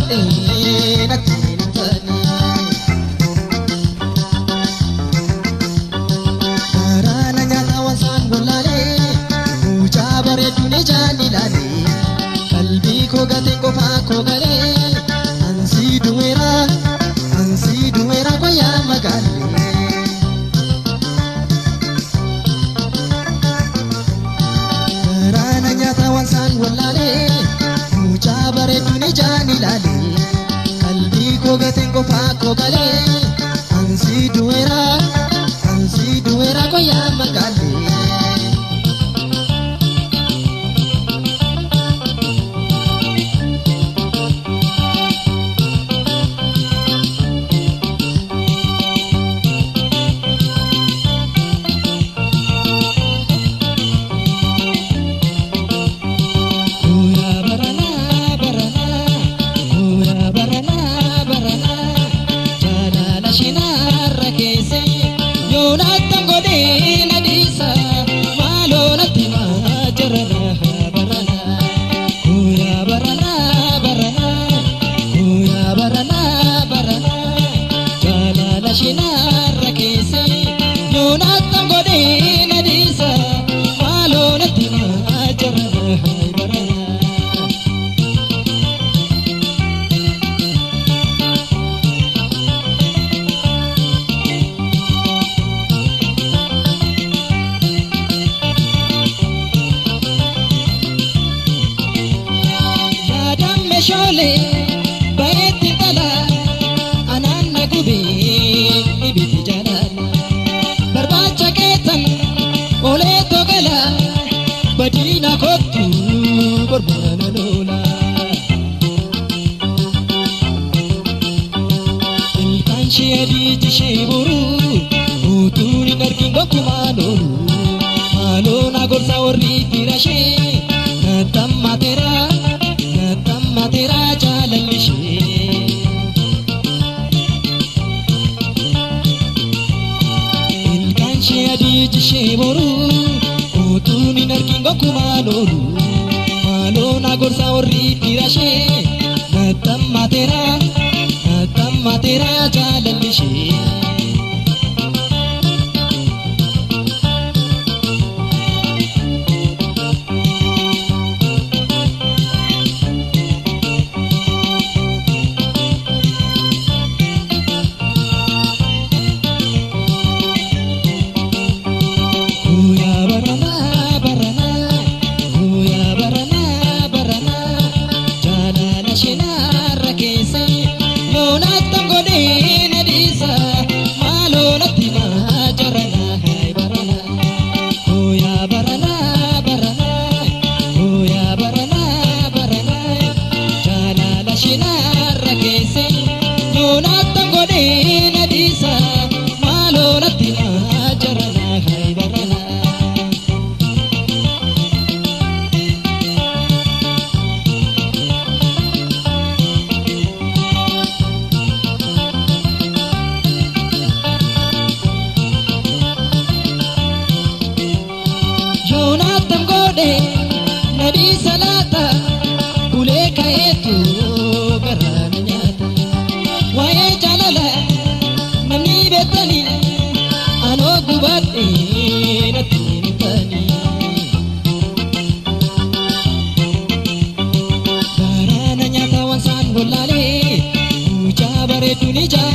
gubadhee natti hin tani. Garaana nyaata wansaan gollaalee mucaa bareeduun ijaan ilaalee qalbii koo gateen qofaa koo galee ansii duweera koyaa magaalee. Garaana nyaata wansaan gollaalee mucaa bareeduun ijaan ilaalee qalbii koo gateen qofaa koo galee ansii duweera koyaa magaalee. Shole bareetti dhala anaan na gubee ibiti jaalala barbaacha keetan olee togala badiina kottu barbaana loola. Ilkaan shee adii jishee boruu utuun hin argin gonkumaa loolu maaloo na gorsa warri fira shee natammateera jaalalishee. Ilkaan shee adii jishee boruu utuun hin argin gonkumaa loolu maaloo na gorsa warri fira shee natammateera jaalalishee. Nadi salata bulee kaetu garana nyaata waa'ee jaalala namni beektani anoo gubadhee natti hin tani. Garaana nyaata wansaan gollaalee mucaa bareeduun ijaan